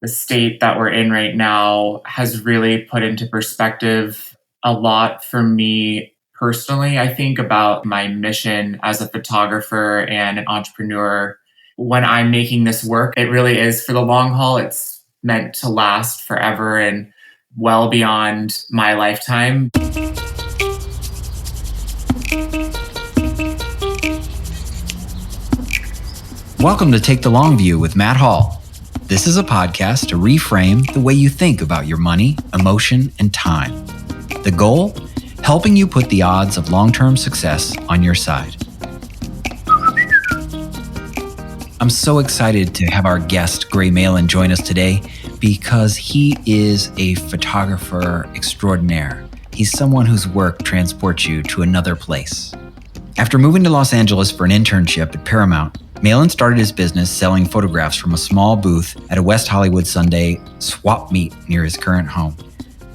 the state that we're in right now has really put into perspective a lot for me personally. I think about my mission as a photographer and an entrepreneur. When I'm making this work, it really is for the long haul. It's meant to last forever and well beyond my lifetime. Welcome to Take the Long View with Matt Hall. This is a podcast to reframe the way you think about your money, emotion, and time. The goal? Helping you put the odds of long-term success on your side. I'm so excited to have our guest, Gray Malin, join us today because he is a photographer extraordinaire. He's someone whose work transports you to another place. After moving to Los Angeles for an internship at Paramount, Malin started his business selling photographs from a small booth at a West Hollywood Sunday swap meet near his current home.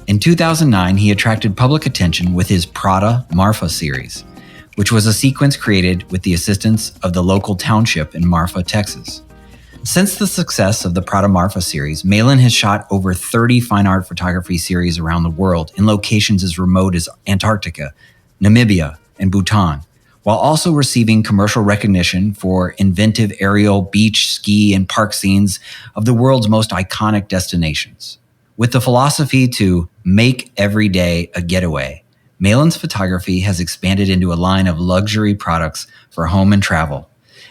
In 2009, he attracted public attention with his Prada Marfa series, which was a sequence created with the assistance of the local township in Marfa, Texas. Since the success of the Prada Marfa series, Malin has shot over 30 fine art photography series around the world in locations as remote as Antarctica, Namibia, and Bhutan, while also receiving commercial recognition for inventive aerial, beach, ski, and park scenes of the world's most iconic destinations. With the philosophy to make every day a getaway, Malin's photography has expanded into a line of luxury products for home and travel,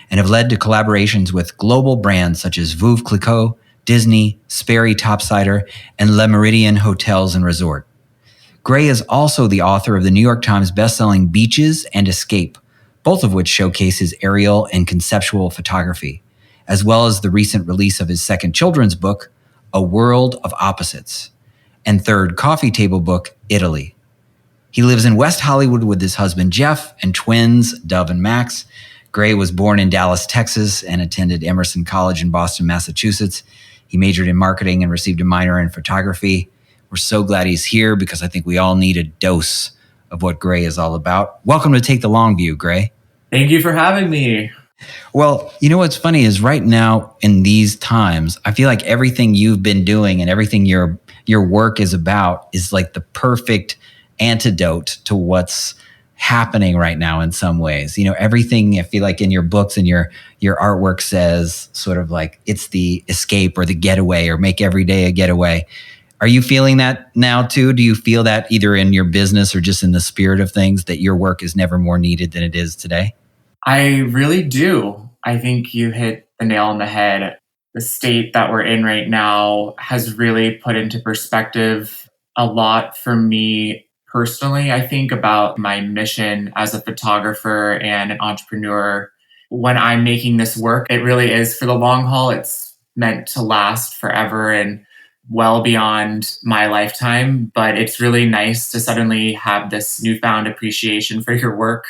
and have led to collaborations with global brands such as Veuve Clicquot, Disney, Sperry Topsider, and Le Méridien Hotels and Resort. Gray is also the author of the New York Times bestselling Beaches and Escape, both of which showcase his aerial and conceptual photography, as well as the recent release of his second children's book, A World of Opposites, and third coffee table book, Italy. He lives in West Hollywood with his husband, Jeff, and twins, Dove and Max. Gray was born in Dallas, Texas, and attended Emerson College in Boston, Massachusetts. He majored in marketing and received a minor in photography. We're so glad he's here because I think we all need a dose of what Gray is all about. Welcome to Take the Long View, Gray. Thank you for having me. Well, you know what's funny is right now in these times, I feel like everything you've been doing and everything your work is about is like the perfect antidote to what's happening right now in some ways. You know, everything I feel like in your books and your artwork says sort of like it's the escape or the getaway or make every day a getaway. Are you feeling that now too? Do you feel that either in your business or just in the spirit of things that your work is never more needed than it is today? I really do. I think you hit the nail on the head. The state that we're in right now has really put into perspective a lot for me personally. I think about my mission as a photographer and an entrepreneur. When I'm making this work, it really is for the long haul. It's meant to last forever and well beyond my lifetime. But it's really nice to suddenly have this newfound appreciation for your work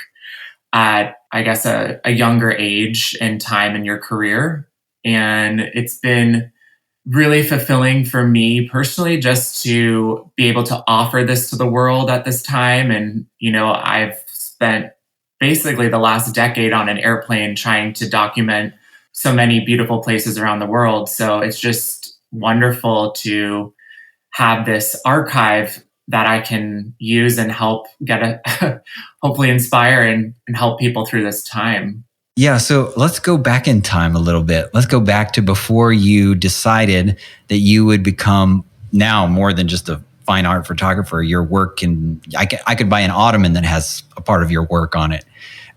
at, I guess, a younger age and time in your career. And it's been really fulfilling for me personally just to be able to offer this to the world at this time. And, you know, I've spent basically the last decade on an airplane trying to document so many beautiful places around the world. So it's just wonderful to have this archive that I can use and help hopefully inspire and help people through this time. Yeah, so let's go back in time a little bit. Let's go back to before you decided that you would become now more than just a fine art photographer. Your work I could buy an ottoman that has a part of your work on it.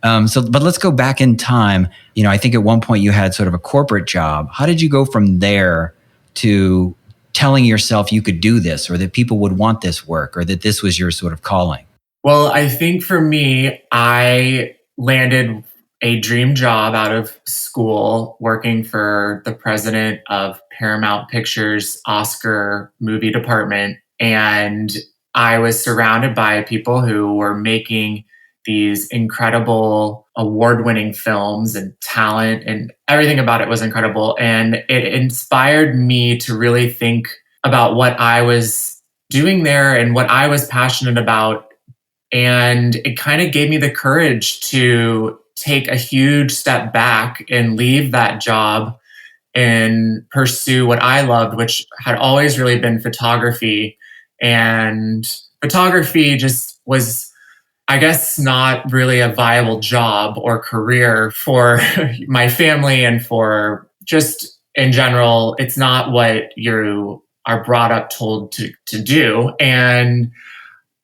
But let's go back in time. You know, I think at one point you had sort of a corporate job. How did you go from there to telling yourself you could do this or that people would want this work or that this was your sort of calling? Well, I think for me, I landed a dream job out of school working for the president of Paramount Pictures' Oscar movie department. And I was surrounded by people who were making these incredible award-winning films and talent, and everything about it was incredible. And it inspired me to really think about what I was doing there and what I was passionate about. And it kind of gave me the courage to take a huge step back and leave that job and pursue what I loved, which had always really been photography. And photography just was, I guess, not really a viable job or career for my family and for just in general. It's not what you are brought up told to do. And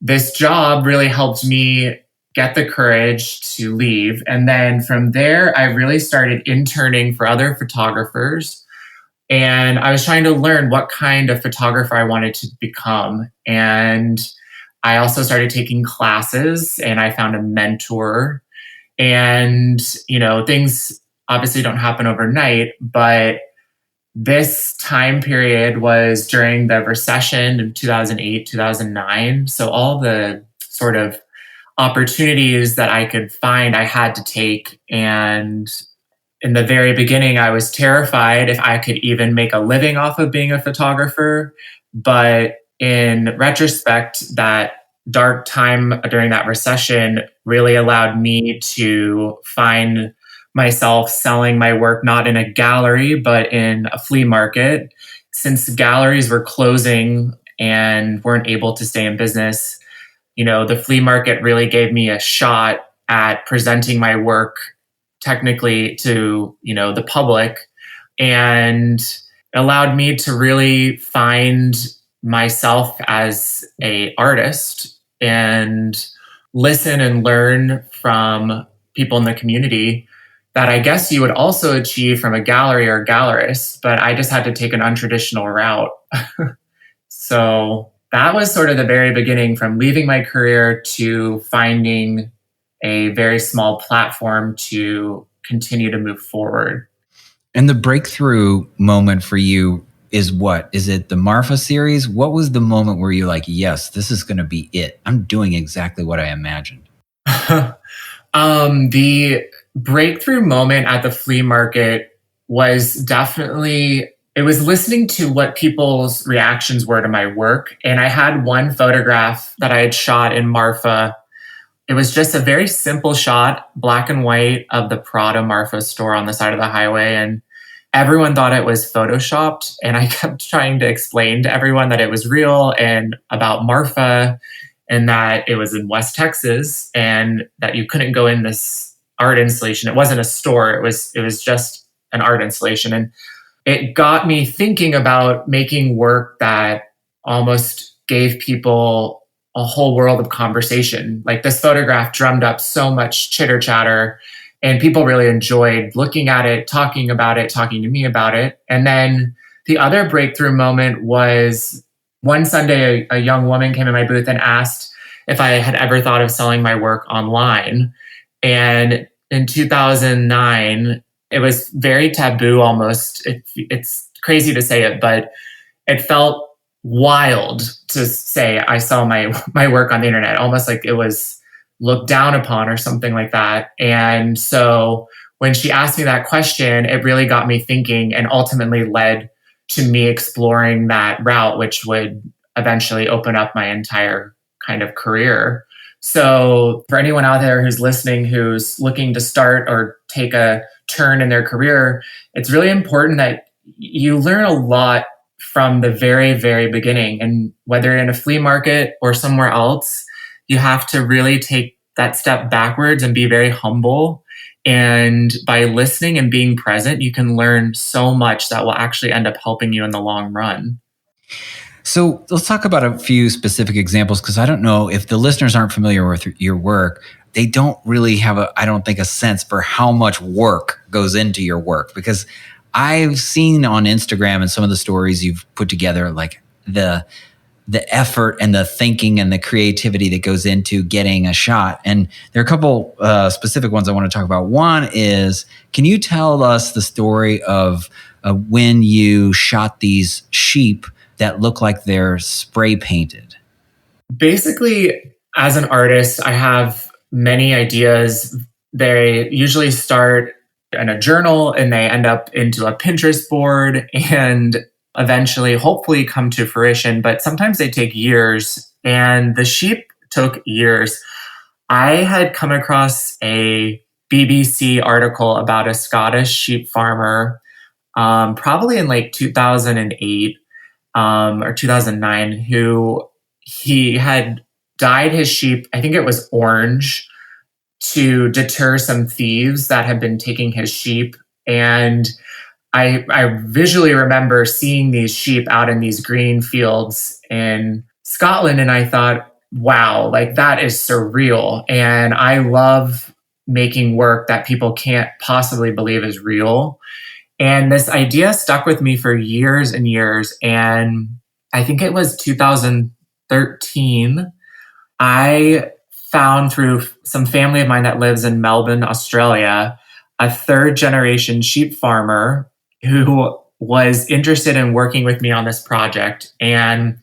this job really helped me get the courage to leave. And then from there, I really started interning for other photographers. And I was trying to learn what kind of photographer I wanted to become. And I also started taking classes and I found a mentor. And, things obviously don't happen overnight, but this time period was during the recession in 2008, 2009. So all the sort of opportunities that I could find, I had to take. And in the very beginning, I was terrified if I could even make a living off of being a photographer. But in retrospect, that dark time during that recession really allowed me to find myself selling my work not in a gallery, but in a flea market. Since galleries were closing and weren't able to stay in business, the flea market really gave me a shot at presenting my work technically to, the public, and allowed me to really find myself as a artist and listen and learn from people in the community that I guess you would also achieve from a gallery or gallerist, but I just had to take an untraditional route. So that was sort of the very beginning, from leaving my career to finding a very small platform to continue to move forward. And the breakthrough moment for you is what? Is it the Marfa series? What was the moment where you're like, yes, this is going to be it? I'm doing exactly what I imagined. The breakthrough moment at the flea market was definitely, it was listening to what people's reactions were to my work. And I had one photograph that I had shot in Marfa. It was just a very simple shot, black and white, of the Prada Marfa store on the side of the highway. And everyone thought it was photoshopped. And I kept trying to explain to everyone that it was real and about Marfa, and that it was in West Texas, and that you couldn't go in this art installation. It wasn't a store. It was just an art installation. And it got me thinking about making work that almost gave people a whole world of conversation. Like, this photograph drummed up so much chitter chatter, and people really enjoyed looking at it, talking about it, talking to me about it. And then the other breakthrough moment was one Sunday, a young woman came in my booth and asked if I had ever thought of selling my work online. And in 2009, it was very taboo almost. It's crazy to say it, but it felt wild to say I sell my work on the internet, almost like it was looked down upon or something like that. And so when she asked me that question, it really got me thinking, and ultimately led to me exploring that route, which would eventually open up my entire kind of career. So for anyone out there who's listening, who's looking to start or take a turn in their career, it's really important that you learn a lot from the very, very beginning. And whether in a flea market or somewhere else, you have to really take that step backwards and be very humble. And by listening and being present, you can learn so much that will actually end up helping you in the long run. So let's talk about a few specific examples, because I don't know if the listeners aren't familiar with your work. They don't really have I don't think, a sense for how much work goes into your work, because I've seen on Instagram and some of the stories you've put together, like the effort and the thinking and the creativity that goes into getting a shot. And there are a couple specific ones I want to talk about. One is, can you tell us the story of when you shot these sheep that look like they're spray painted? Basically, as an artist, I have many ideas. They usually start in a journal and they end up into a Pinterest board and eventually, hopefully, come to fruition. But sometimes they take years, and the sheep took years. I had come across a BBC article about a Scottish sheep farmer probably in like 2008 or 2009, who he had dyed his sheep, I think it was orange, to deter some thieves that had been taking his sheep. And I visually remember seeing these sheep out in these green fields in Scotland, and I thought, wow, like that is surreal. And I love making work that people can't possibly believe is real. And this idea stuck with me for years and years. And I think it was 2013, I found through some family of mine that lives in Melbourne, Australia, a third generation sheep farmer who was interested in working with me on this project. And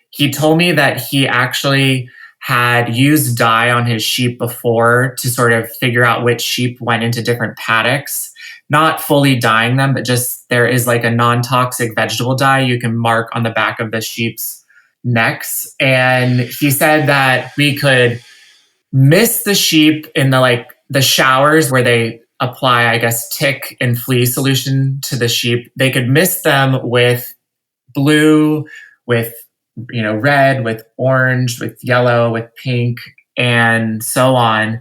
he told me that he actually had used dye on his sheep before to sort of figure out which sheep went into different paddocks, not fully dyeing them, but just there is like a non-toxic vegetable dye you can mark on the back of the sheep's necks. And he said that we could mist the sheep in the showers where they apply, I guess, tick and flea solution to the sheep. They could mist them with blue, with red, with orange, with yellow, with pink, and so on.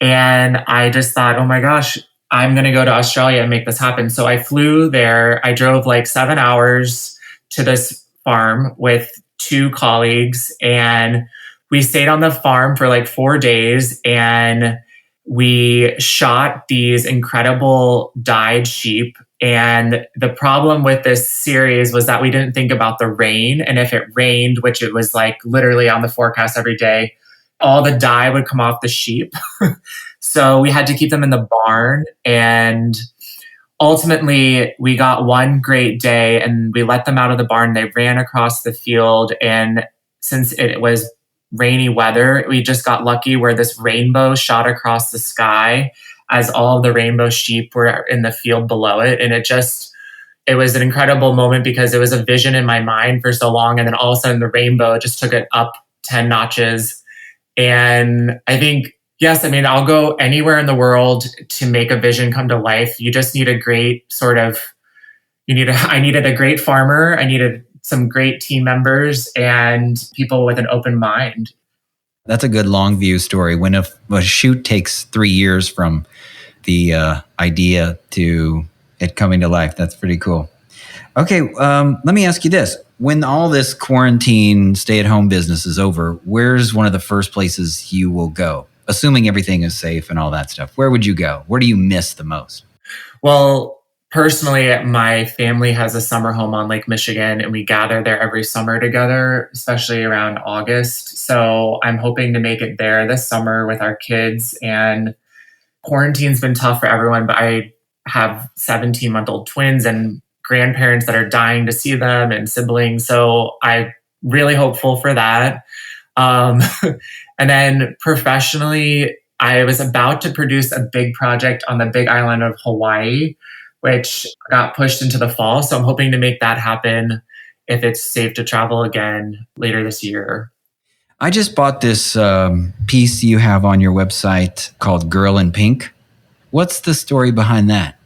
And I just thought, oh my gosh, I'm going to go to Australia and make this happen. So I flew there. I drove like 7 hours to this farm with two colleagues, and we stayed on the farm for like 4 days, and we shot these incredible dyed sheep. And the problem with this series was that we didn't think about the rain. And if it rained, which it was like literally on the forecast every day, all the dye would come off the sheep. So we had to keep them in the barn. And ultimately, we got one great day and we let them out of the barn. They ran across the field. And since it was rainy weather, we just got lucky where this rainbow shot across the sky as all of the rainbow sheep were in the field below it. And it was an incredible moment because it was a vision in my mind for so long. And then all of a sudden the rainbow just took it up 10 notches. And I think, yes, I mean, I'll go anywhere in the world to make a vision come to life. You just need a great I needed a great farmer. I needed some great team members and people with an open mind. That's a good long view story. When a shoot takes 3 years from the idea to it coming to life, that's pretty cool. Okay, let me ask you this. When all this quarantine, stay-at-home business is over, where's one of the first places you will go? Assuming everything is safe and all that stuff. Where would you go? Where do you miss the most? Well, personally, my family has a summer home on Lake Michigan, and we gather there every summer together, especially around August. So I'm hoping to make it there this summer with our kids. And quarantine's been tough for everyone, but I have 17-month-old twins and grandparents that are dying to see them and siblings. So I'm really hopeful for that. And then professionally, I was about to produce a big project on the big island of Hawaii, which got pushed into the fall. So I'm hoping to make that happen if it's safe to travel again later this year. I just bought this piece you have on your website called Girl in Pink. What's the story behind that?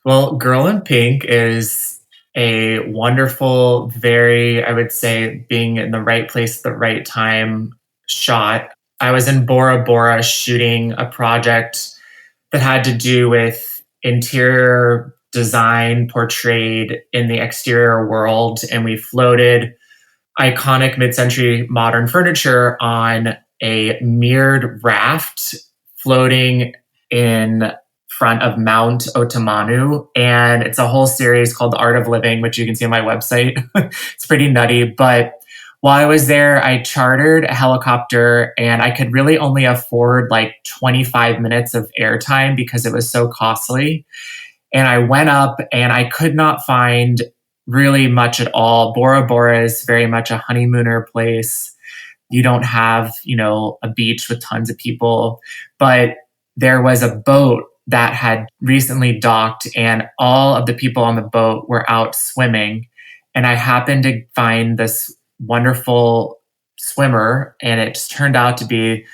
Well, Girl in Pink is a wonderful, very, I would say, being in the right place at the right time shot. I was in Bora Bora shooting a project that had to do with interior design portrayed in the exterior world. And we floated iconic mid-century modern furniture on a mirrored raft floating in front of Mount Otamanu. And it's a whole series called The Art of Living, which you can see on my website. It's pretty nutty. But while I was there, I chartered a helicopter, and I could really only afford like 25 minutes of airtime because it was so costly. And I went up and I could not find really much at all. Bora Bora is very much a honeymooner place. You don't have, a beach with tons of people, but there was a boat that had recently docked, and all of the people on the boat were out swimming. And I happened to find this wonderful swimmer, and it just turned out to be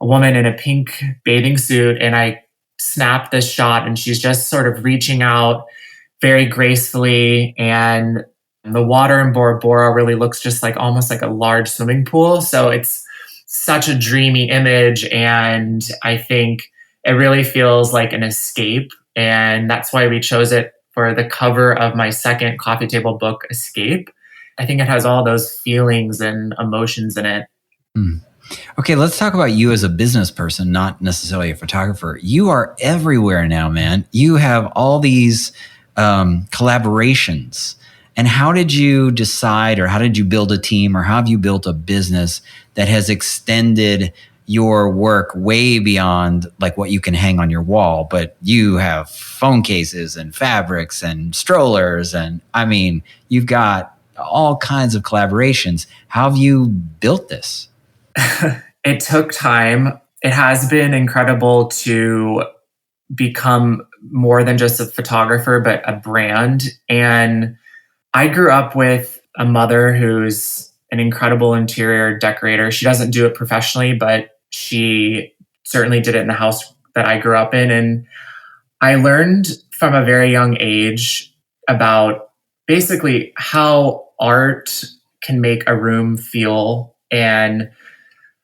a woman in a pink bathing suit. And I snapped this shot, and she's just sort of reaching out very gracefully. And the water in Bora Bora really looks just like almost like a large swimming pool. So it's such a dreamy image. And I think it really feels like an escape. And that's why we chose it for the cover of my second coffee table book, Escape. I think it has all those feelings and emotions in it. Okay, let's talk about you as a business person, not necessarily a photographer. You are everywhere now, man. You have all these collaborations. And how did you decide, or how did you build a team, or how have you built a business that has extended your work way beyond like what you can hang on your wall? But you have phone cases and fabrics and strollers, and I mean, you've got all kinds of collaborations. How have you built this? It took time. It has been incredible to become more than just a photographer, but a brand. And I grew up with a mother who's an incredible interior decorator. She doesn't do it professionally, but she certainly did it in the house that I grew up in. And I learned from a very young age about basically how art can make a room feel. And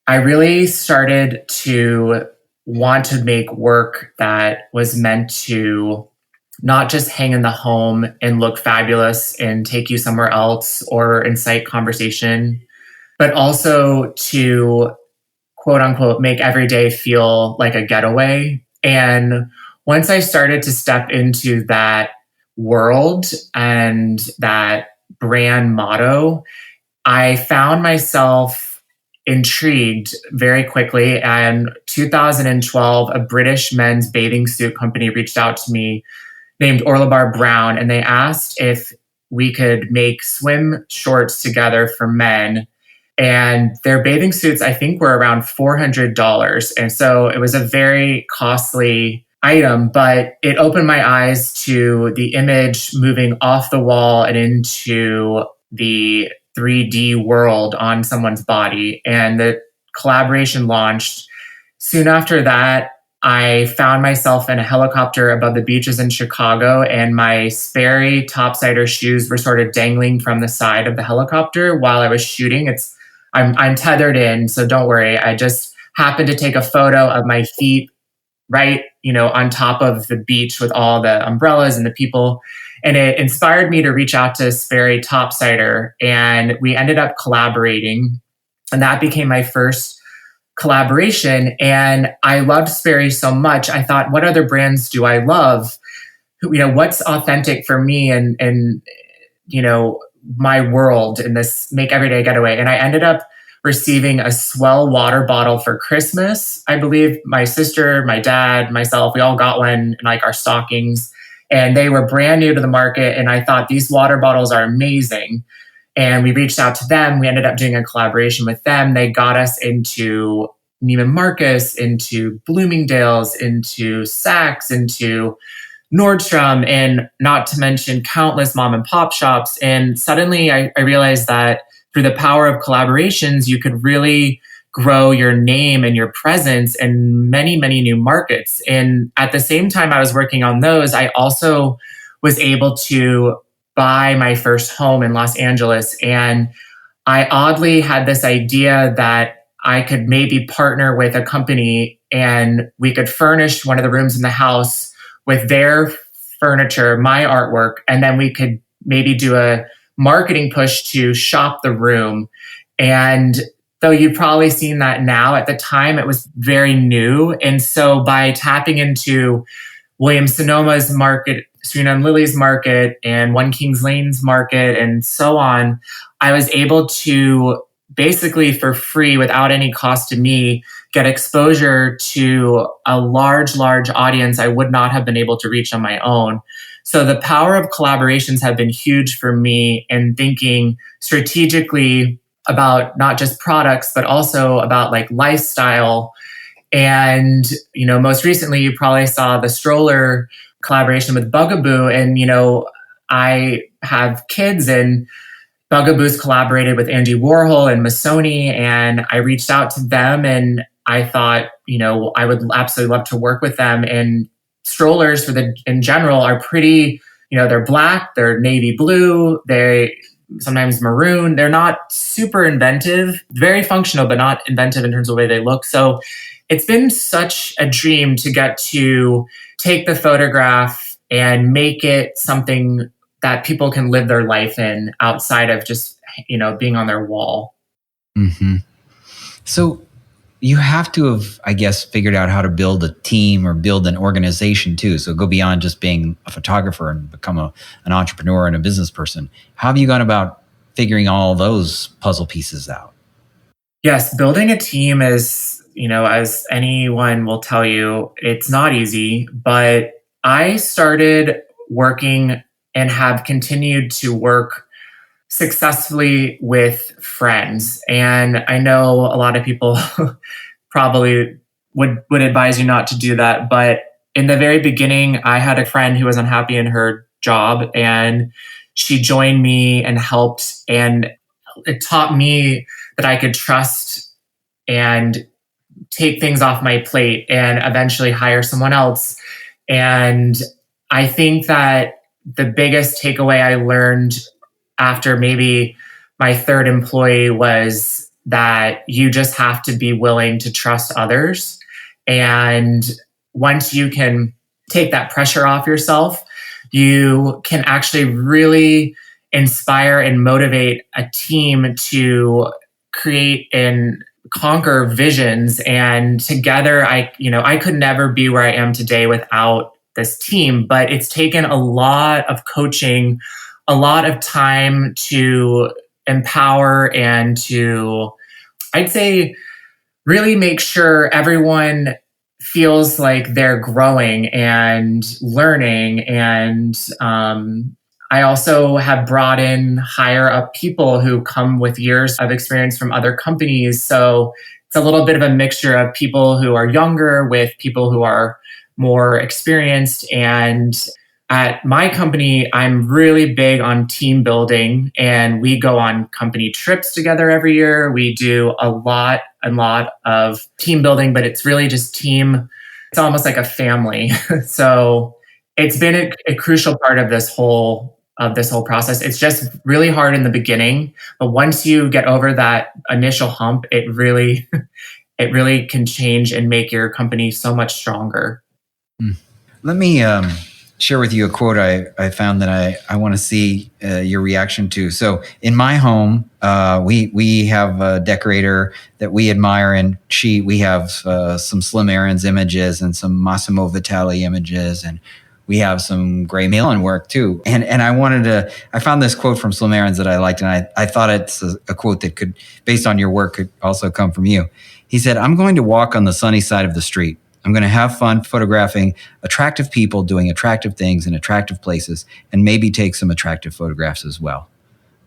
I really started to want to make work that was meant to not just hang in the home and look fabulous and take you somewhere else or incite conversation, but also to quote unquote make every day feel like a getaway. And once I started to step into that world and that brand motto, I found myself intrigued very quickly. And 2012, a British men's bathing suit company reached out to me named Orlebar Brown, and they asked if we could make swim shorts together for men. And their bathing suits, I think, were around $400. And so it was a very costly item, but it opened my eyes to the image moving off the wall and into the 3D world on someone's body. And the collaboration launched. Soon after that, I found myself in a helicopter above the beaches in Chicago, and my Sperry topsider shoes were sort of dangling from the side of the helicopter while I was shooting. I'm tethered in, so don't worry. I just happened to take a photo of my feet right, on top of the beach with all the umbrellas and the people. And it inspired me to reach out to Sperry Topsider, and we ended up collaborating. And that became my first collaboration. And I loved Sperry so much. I thought, what other brands do I love? What's authentic for me and my world in this make everyday getaway. And I ended up receiving a Swell water bottle for Christmas. I believe my sister, my dad, myself, we all got one in like our stockings, and they were brand new to the market. And I thought these water bottles are amazing. And we reached out to them. We ended up doing a collaboration with them. They got us into Neiman Marcus, into Bloomingdale's, into Saks, into Nordstrom, and not to mention countless mom and pop shops. And suddenly I realized that through the power of collaborations, you could really grow your name and your presence in many, many new markets. And at the same time I was working on those, I also was able to buy my first home in Los Angeles. And I oddly had this idea that I could maybe partner with a company and we could furnish one of the rooms in the house with their furniture, my artwork, and then we could maybe do a marketing push to shop the room. And though you've probably seen that now, at the time it was very new. And so by tapping into Williams-Sonoma's market, Serena and Lily's market, and One Kings Lane's market, and so on, I was able to basically for free, without any cost to me, get exposure to a large, large audience I would not have been able to reach on my own. So the power of collaborations have been huge for me in thinking strategically about not just products, but also about like lifestyle. And, most recently, you probably saw the stroller collaboration with Bugaboo. And, I have kids, and Bugaboo's collaborated with Andy Warhol and Missoni. And I reached out to them and I thought, I would absolutely love to work with them. And strollers in general are pretty they're black, they're navy blue, they sometimes maroon. They're not super inventive, very functional, but not inventive in terms of the way they look. So it's been such a dream to get to take the photograph and make it something that people can live their life in outside of just, being on their wall. Mm-hmm. So you have to have, I guess, figured out how to build a team or build an organization too. So go beyond just being a photographer and become an entrepreneur and a business person. How have you gone about figuring all those puzzle pieces out? Yes, building a team is, as anyone will tell you, it's not easy, but I started working and have continued to work successfully with friends. And I know a lot of people probably would advise you not to do that. But in the very beginning, I had a friend who was unhappy in her job, and she joined me and helped. And it taught me that I could trust and take things off my plate and eventually hire someone else. And I think that the biggest takeaway I learned after maybe my third employee was that you just have to be willing to trust others. And once you can take that pressure off yourself, you can actually really inspire and motivate a team to create and conquer visions. And together, I could never be where I am today without this team, but it's taken a lot of coaching, a lot of time to empower and to, I'd say, really make sure everyone feels like they're growing and learning. And I also have brought in higher up people who come with years of experience from other companies. So it's a little bit of a mixture of people who are younger with people who are more experienced. And at my company, I'm really big on team building, and we go on company trips together every year. We do a lot of team building, but it's really just team. It's almost like a family. So it's been a crucial part of this whole process. It's just really hard in the beginning, but once you get over that initial hump, it really can change and make your company so much stronger. Let me share with you a quote I found that I want to see your reaction to. So in my home, we have a decorator that we admire, and we have some Slim Aaron's images and some Massimo Vitali images, and we have some Gray Malin work too. And I found this quote from Slim Aaron's that I liked, and I thought it's a quote that could, based on your work, could also come from you. He said, "I'm going to walk on the sunny side of the street. I'm going to have fun photographing attractive people doing attractive things in attractive places, and maybe take some attractive photographs as well."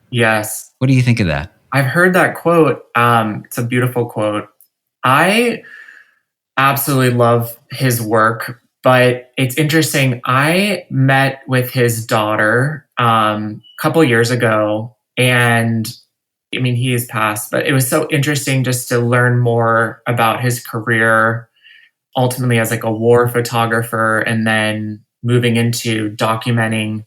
Yes. What do you think of that? I've heard that quote. It's a beautiful quote. I absolutely love his work, but it's interesting. I met with his daughter a couple years ago, and I mean, he has passed, but it was so interesting just to learn more about his career, ultimately as like a war photographer, and then moving into documenting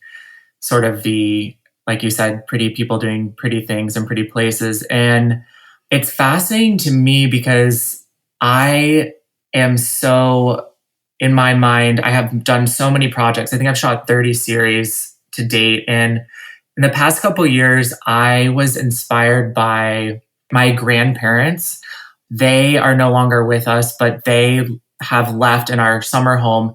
sort of the, like you said, pretty people doing pretty things in pretty places. And it's fascinating to me because I am so, in my mind, I have done so many projects. I think I've shot 30 series to date. And in the past couple of years, I was inspired by my grandparents. They are no longer with us, but they have left in our summer home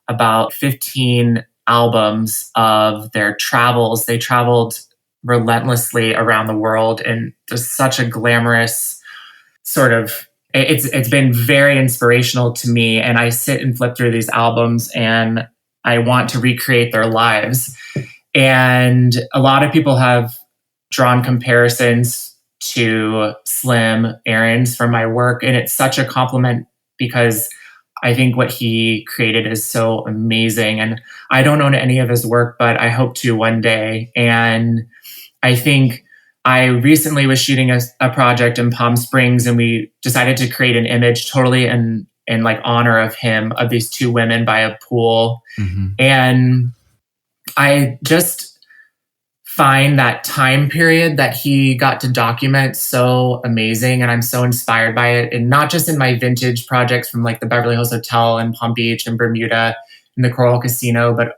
about 15 albums of their travels. They traveled relentlessly around the world in just such a glamorous sort of, it's been very inspirational to me. And I sit and flip through these albums and I want to recreate their lives. And a lot of people have drawn comparisons to Slim Aaron's from my work. And it's such a compliment because I think what he created is so amazing. And I don't own any of his work, but I hope to one day. And I think I recently was shooting a project in Palm Springs, and we decided to create an image totally in like honor of him, of these two women by a pool. Mm-hmm. And I just find that time period that he got to document so amazing, and I'm so inspired by it. And not just in my vintage projects from like the Beverly Hills Hotel in Palm Beach and Bermuda and the Coral Casino, but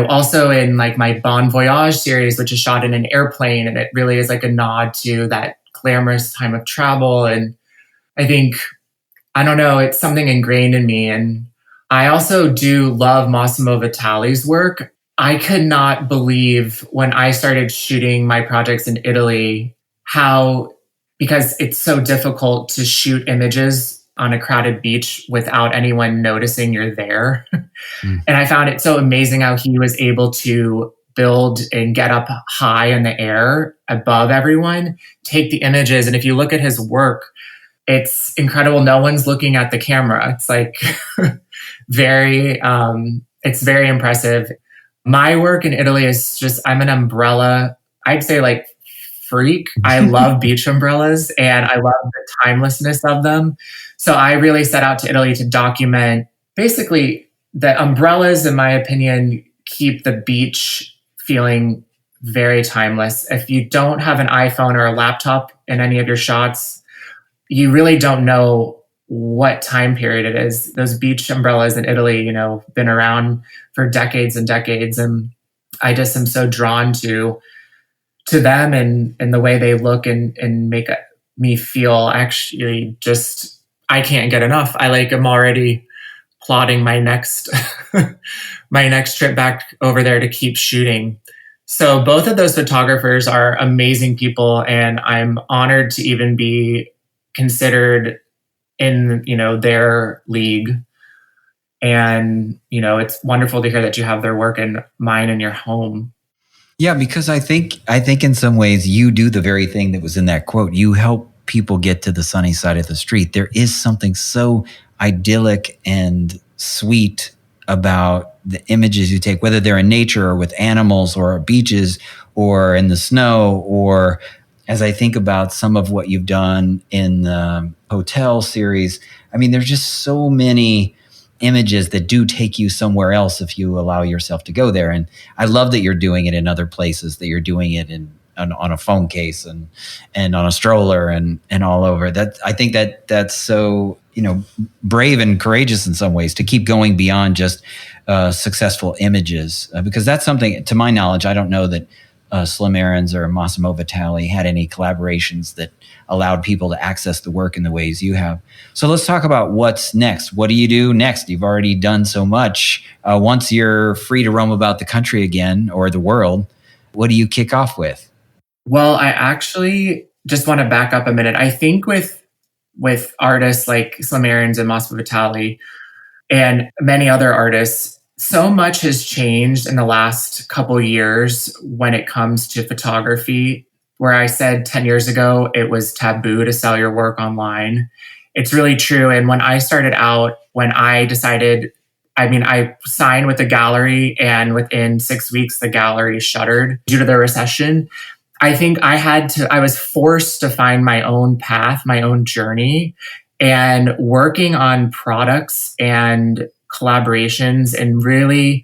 also in like my Bon Voyage series, which is shot in an airplane, and it really is like a nod to that glamorous time of travel. And I think, I don't know, it's something ingrained in me. And I also do love Massimo Vitali's work. I could not believe when I started shooting my projects in Italy how, because it's so difficult to shoot images on a crowded beach without anyone noticing you're there. Mm. And I found it so amazing how he was able to build and get up high in the air above everyone, take the images. And if you look at his work, it's incredible. No one's looking at the camera. It's like it's very impressive. My work in Italy is just, I'm an umbrella, I'd say like freak. I love beach umbrellas and I love the timelessness of them. So I really set out to Italy to document basically the umbrellas, in my opinion, keep the beach feeling very timeless. If you don't have an iPhone or a laptop in any of your shots, you really don't know what time period it is. Those beach umbrellas in Italy, been around for decades and decades. And I just am so drawn to them and the way they look and make me feel actually just, I can't get enough. I'm already plotting my next, my next trip back over there to keep shooting. So both of those photographers are amazing people. And I'm honored to even be considered in their league. And it's wonderful to hear that you have their work and mine in your home. Yeah, because I think in some ways you do the very thing that was in that quote. You help people get to the sunny side of the street. There is something so idyllic and sweet about the images you take, whether they're in nature or with animals or beaches or in the snow, or as I think about some of what you've done in the hotel series. I mean, there's just so many images that do take you somewhere else if you allow yourself to go there. And I love that you're doing it in other places, that you're doing it on a phone case and on a stroller and all over. That I think that's so brave and courageous in some ways to keep going beyond just successful images, because that's something, to my knowledge, I don't know that Slim Aarons or Massimo Vitali had any collaborations that allowed people to access the work in the ways you have. So let's talk about what's next. What do you do next? You've already done so much. Once you're free to roam about the country again, or the world, what do you kick off with? Well, I actually just want to back up a minute. I think with artists like Slim Aarons and Massimo Vitali and many other artists, so much has changed in the last couple of years when it comes to photography. Where I said 10 years ago, it was taboo to sell your work online. It's really true. And when I started out, when I decided, I signed with a gallery and within 6 weeks, the gallery shuttered due to the recession. I think I was forced to find my own path, my own journey, and working on products and collaborations and really,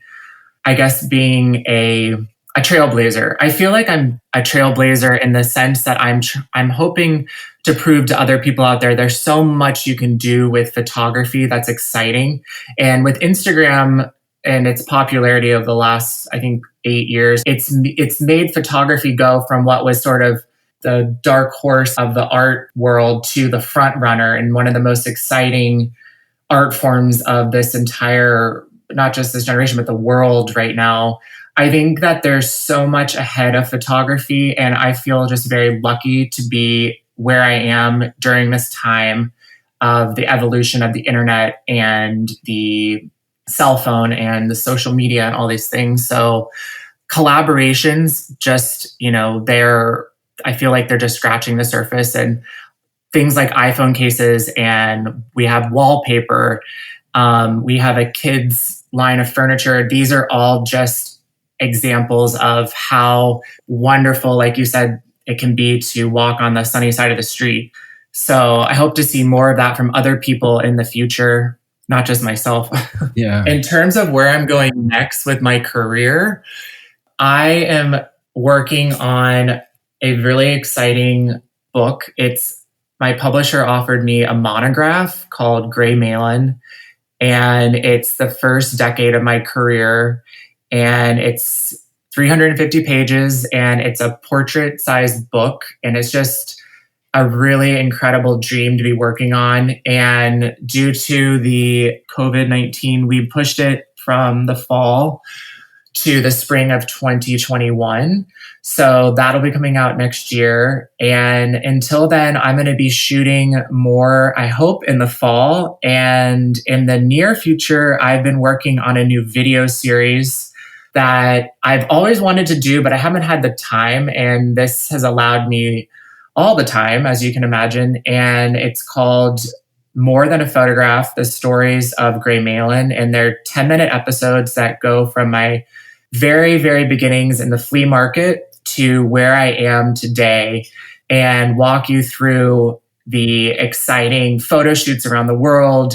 I guess, being a trailblazer. I feel like I'm a trailblazer in the sense that I'm hoping to prove to other people out there there's so much you can do with photography that's exciting. And with Instagram and its popularity of the last, I think, 8 years, it's made photography go from what was sort of the dark horse of the art world to the front runner and one of the most exciting art forms of this entire, not just this generation, but the world right now. I think that there's so much ahead of photography, and I feel just very lucky to be where I am during this time of the evolution of the internet and the cell phone and the social media and all these things. So collaborations just, I feel like they're just scratching the surface, and things like iPhone cases, and we have wallpaper. We have a kids line of furniture. These are all just examples of how wonderful, like you said, it can be to walk on the sunny side of the street. So I hope to see more of that from other people in the future, not just myself. Yeah. In terms of where I'm going next with my career, I am working on a really exciting book. My publisher offered me a monograph called Gray Malin, and it's the first decade of my career, and it's 350 pages, and it's a portrait-sized book, and it's just a really incredible dream to be working on. And due to the COVID-19, we pushed it from the fall to the spring of 2021. So that'll be coming out next year. And until then, I'm going to be shooting more, I hope, in the fall. And in the near future, I've been working on a new video series that I've always wanted to do, but I haven't had the time. And this has allowed me all the time, as you can imagine. And it's called More Than a Photograph, the stories of Gray Malin. And they're 10-minute episodes that go from my very, very beginnings in the flea market to where I am today, and walk you through the exciting photo shoots around the world,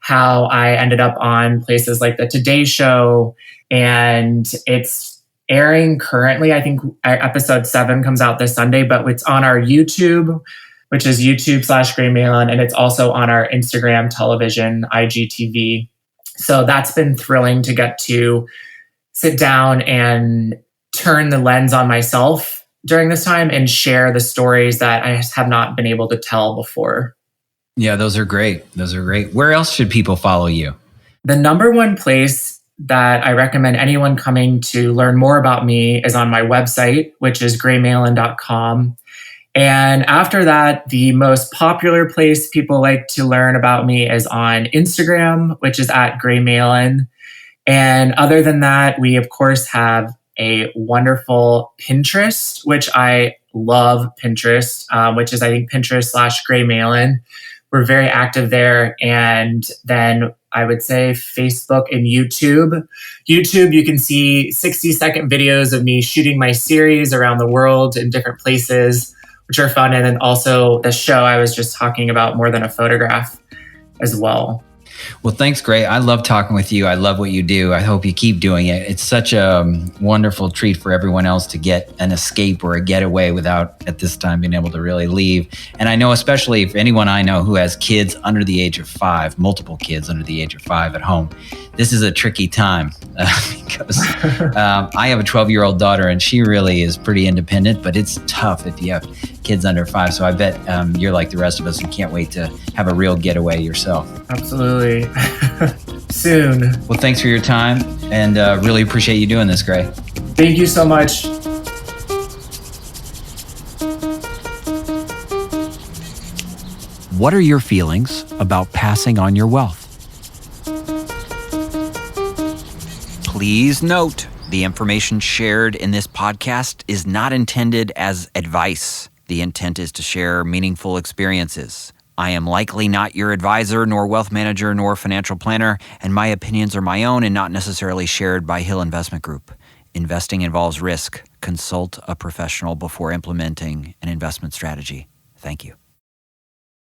how I ended up on places like the Today Show. And it's airing currently. I think episode 7 comes out this Sunday, but it's on our YouTube, which is YouTube/Gray Malin. And it's also on our Instagram, television, IGTV. So that's been thrilling to get to sit down and turn the lens on myself during this time and share the stories that I have not been able to tell before. Yeah, those are great. Those are great. Where else should people follow you? The number one place that I recommend anyone coming to learn more about me is on my website, which is graymalin.com. And after that, the most popular place people like to learn about me is on Instagram, which is at Gray Malin. And other than that, we of course have a wonderful Pinterest, which I love Pinterest, which is I think Pinterest/Gray Malin. We're very active there. And then I would say Facebook and YouTube. YouTube, you can see 60-second videos of me shooting my series around the world in different places, which are fun. And then also the show I was just talking about, More Than a Photograph, as well. Well, thanks, Gray. I love talking with you. I love what you do. I hope you keep doing it. It's such a wonderful treat for everyone else to get an escape or a getaway without, at this time, being able to really leave. And I know, especially for anyone I know who has kids under the age of 5, multiple kids under the age of 5 at home, this is a tricky time because I have a 12-year-old daughter and she really is pretty independent, but it's tough if you have kids under 5. So I bet you're like the rest of us and can't wait to have a real getaway yourself. Absolutely. Soon. Well, thanks for your time and really appreciate you doing this, Gray. Thank you so much. What are your feelings about passing on your wealth? Please note, the information shared in this podcast is not intended as advice. The intent is to share meaningful experiences. I am likely not your advisor, nor wealth manager, nor financial planner, and my opinions are my own and not necessarily shared by Hill Investment Group. Investing involves risk. Consult a professional before implementing an investment strategy. Thank you.